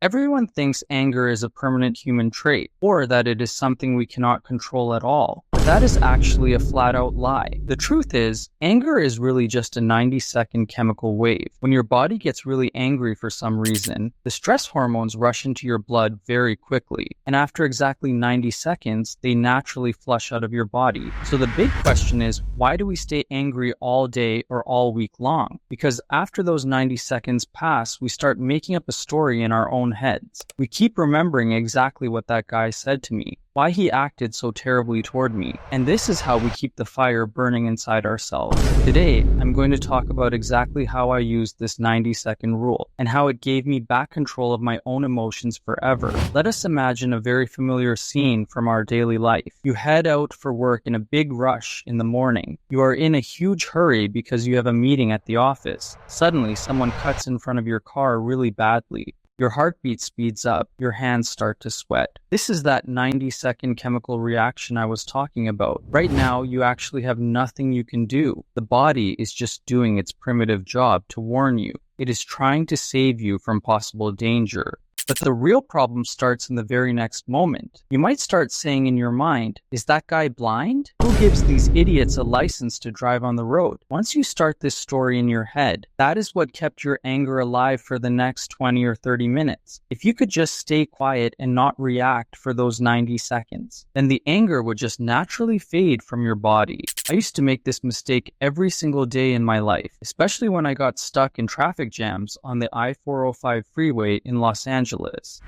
Everyone thinks anger is a permanent human trait, or that it is something we cannot control at all. But that is actually a flat-out lie. The truth is, anger is really just a 90-second chemical wave. When your body gets really angry for some reason, the stress hormones rush into your blood very quickly, and after exactly 90 seconds, they naturally flush out of your body. So the big question is, why do we stay angry all day or all week long? Because after those 90 seconds pass, we start making up a story in our own heads. We keep remembering exactly what that guy said to me, why he acted so terribly toward me, and this is how we keep the fire burning inside ourselves. Today, I'm going to talk about exactly how I used this 90-second rule, and how it gave me back control of my own emotions forever. Let us imagine a very familiar scene from our daily life. You head out for work in a big rush in the morning. You are in a huge hurry because you have a meeting at the office. Suddenly, someone cuts in front of your car really badly. Your heartbeat speeds up, your hands start to sweat. This is that 90-second chemical reaction I was talking about. Right now, you actually have nothing you can do. The body is just doing its primitive job to warn you. It is trying to save you from possible danger. But the real problem starts in the very next moment. You might start saying in your mind, is that guy blind? Who gives these idiots a license to drive on the road? Once you start this story in your head, that is what kept your anger alive for the next 20 or 30 minutes. If you could just stay quiet and not react for those 90 seconds, then the anger would just naturally fade from your body. I used to make this mistake every single day in my life, especially when I got stuck in traffic jams on the I-405 freeway in Los Angeles.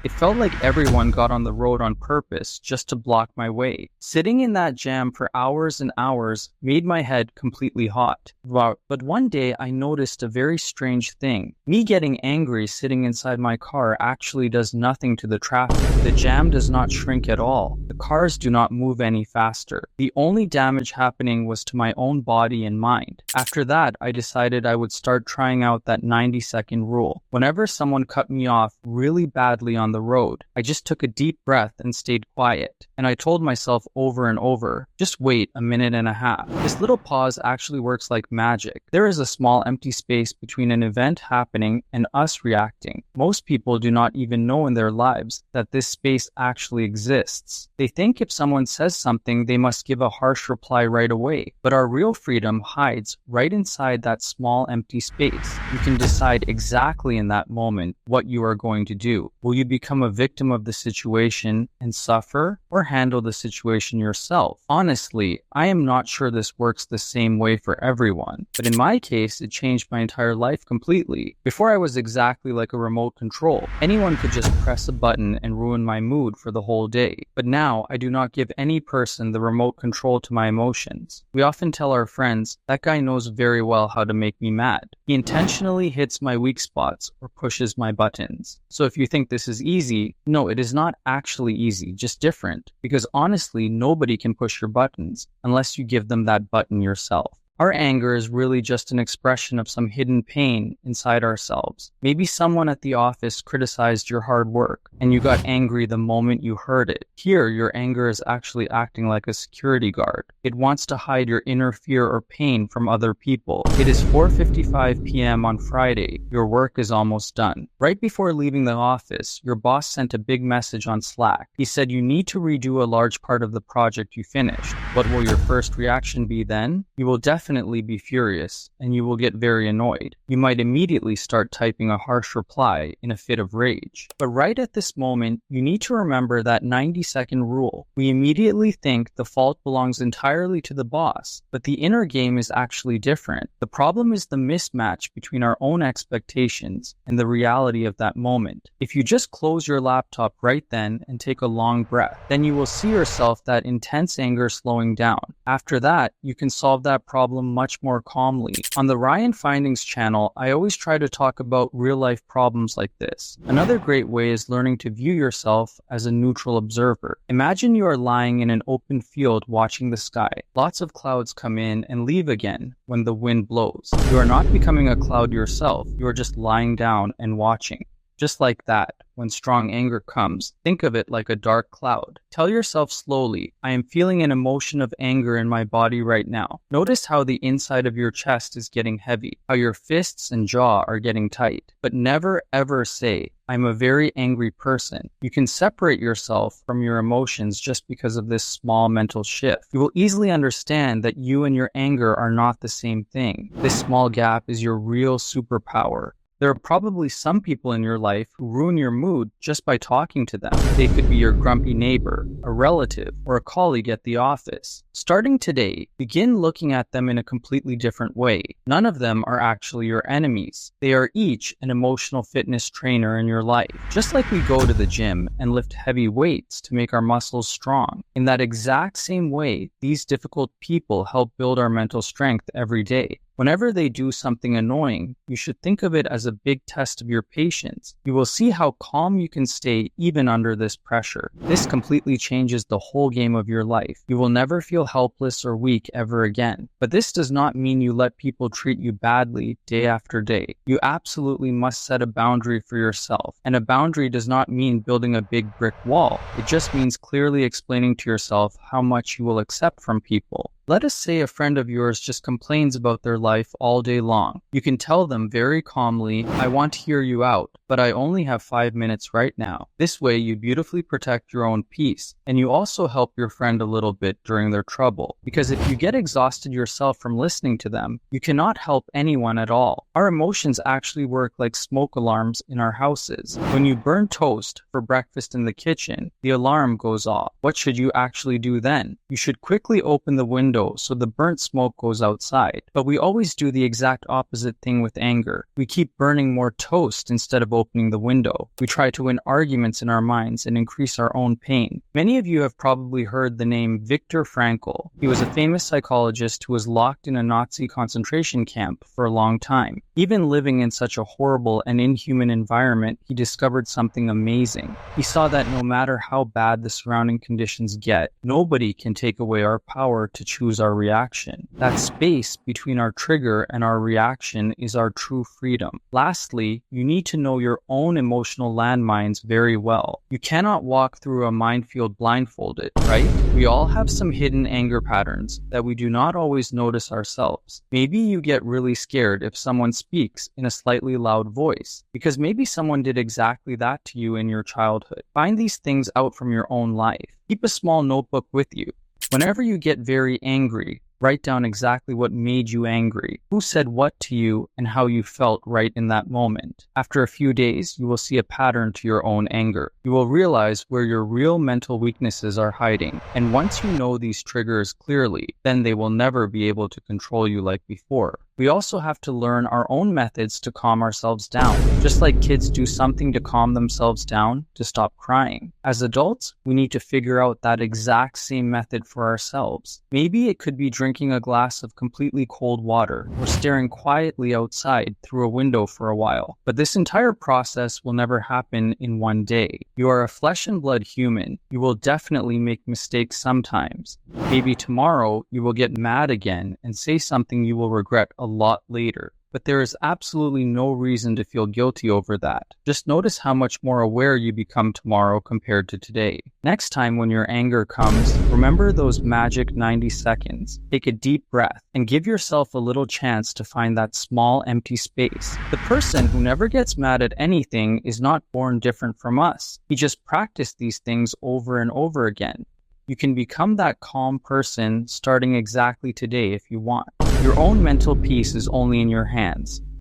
It felt like everyone got on the road on purpose just to block my way. Sitting in that jam for hours and hours made my head completely hot. But one day I noticed a very strange thing. Me getting angry sitting inside my car actually does nothing to the traffic. The jam does not shrink at all. The cars do not move any faster. The only damage happening was to my own body and mind. After that, I decided I would start trying out that 90-second rule. Whenever someone cut me off really badly on the road, I just took a deep breath and stayed quiet. And I told myself over and over, just wait a minute and a half. This little pause actually works like magic. There is a small empty space between an event happening and us reacting. Most people do not even know in their lives that this space actually exists. They think if someone says something, they must give a harsh reply right away. But our real freedom hides right inside that small empty space. You can decide exactly in that moment what you are going to do. Will you become a victim of the situation and suffer, or handle the situation yourself? Honestly, I am not sure this works the same way for everyone, but in my case, it changed my entire life completely. Before I was exactly like a remote control. Anyone could just press a button and ruin my mood for the whole day. But now, I do not give any person the remote control to my emotions. We often tell our friends, that guy knows very well how to make me mad. He intentionally hits my weak spots or pushes my buttons. So if you think this is easy, no, it is not actually easy, just different. Because honestly, nobody can push your buttons unless you give them that button yourself. Our anger is really just an expression of some hidden pain inside ourselves. Maybe someone at the office criticized your hard work, and you got angry the moment you heard it. Here, your anger is actually acting like a security guard. It wants to hide your inner fear or pain from other people. It is 4:55 p.m. on Friday. Your work is almost done. Right before leaving the office, your boss sent a big message on Slack. He said you need to redo a large part of the project you finished. What will your first reaction be then? You will definitely be furious, and you will get very annoyed. You might immediately start typing a harsh reply in a fit of rage. But right at this moment, you need to remember that 90-second rule. We immediately think the fault belongs entirely to the boss, but the inner game is actually different. The problem is the mismatch between our own expectations and the reality of that moment. If you just close your laptop right then and take a long breath, then you will see yourself that intense anger slowing down. After that, you can solve that problem much more calmly. On the Ryan Findings channel, I always try to talk about real-life problems like this. Another great way is learning to view yourself as a neutral observer. Imagine you are lying in an open field watching the sky. Lots of clouds come in and leave again when the wind blows. You are not becoming a cloud yourself, you are just lying down and watching. Just like that, when strong anger comes, think of it like a dark cloud. Tell yourself slowly, I am feeling an emotion of anger in my body right now. Notice how the inside of your chest is getting heavy, how your fists and jaw are getting tight. But never ever say, I'm a very angry person. You can separate yourself from your emotions just because of this small mental shift. You will easily understand that you and your anger are not the same thing. This small gap is your real superpower. There are probably some people in your life who ruin your mood just by talking to them. They could be your grumpy neighbor, a relative, or a colleague at the office. Starting today, begin looking at them in a completely different way. None of them are actually your enemies. They are each an emotional fitness trainer in your life. Just like we go to the gym and lift heavy weights to make our muscles strong. In that exact same way, these difficult people help build our mental strength every day. Whenever they do something annoying, you should think of it as a big test of your patience. You will see how calm you can stay even under this pressure. This completely changes the whole game of your life. You will never feel helpless or weak ever again. But this does not mean you let people treat you badly day after day. You absolutely must set a boundary for yourself. And a boundary does not mean building a big brick wall. It just means clearly explaining to yourself how much you will accept from people. Let us say a friend of yours just complains about their life all day long. You can tell them very calmly, I want to hear you out, but I only have 5 minutes right now. This way you beautifully protect your own peace, and you also help your friend a little bit during their trouble. Because if you get exhausted yourself from listening to them, you cannot help anyone at all. Our emotions actually work like smoke alarms in our houses. When you burn toast for breakfast in the kitchen, the alarm goes off. What should you actually do then? You should quickly open the window so the burnt smoke goes outside. But we always do the exact opposite thing with anger. We keep burning more toast instead of opening the window. We try to win arguments in our minds and increase our own pain. Many of you have probably heard the name Viktor Frankl. He was a famous psychologist who was locked in a Nazi concentration camp for a long time. Even living in such a horrible and inhuman environment, he discovered something amazing. He saw that no matter how bad the surrounding conditions get, nobody can take away our power to choose our reaction. That space between our trigger and our reaction is our true freedom. Lastly, you need to know your own emotional landmines very well. You cannot walk through a minefield blindfolded, right? We all have some hidden anger patterns that we do not always notice ourselves. Maybe you get really scared if someone speaks in a slightly loud voice, because maybe someone did exactly that to you in your childhood. Find these things out from your own life. Keep a small notebook with you. Whenever you get very angry, write down exactly what made you angry, who said what to you, and how you felt right in that moment. After a few days, you will see a pattern to your own anger. You will realize where your real mental weaknesses are hiding. And once you know these triggers clearly, then they will never be able to control you like before. We also have to learn our own methods to calm ourselves down. Just like kids do something to calm themselves down, to stop crying. As adults, we need to figure out that exact same method for ourselves. Maybe it could be drinking a glass of completely cold water, or staring quietly outside through a window for a while. But this entire process will never happen in one day. You are a flesh and blood human. You will definitely make mistakes sometimes. Maybe tomorrow you will get mad again and say something you will regret a lot later. But there is absolutely no reason to feel guilty over that. Just notice how much more aware you become tomorrow compared to today. Next time when your anger comes, remember those magic 90 seconds. Take a deep breath and give yourself a little chance to find that small empty space. The person who never gets mad at anything is not born different from us. He just practiced these things over and over again. You can become that calm person starting exactly today if you want. Your own mental peace is only in your hands.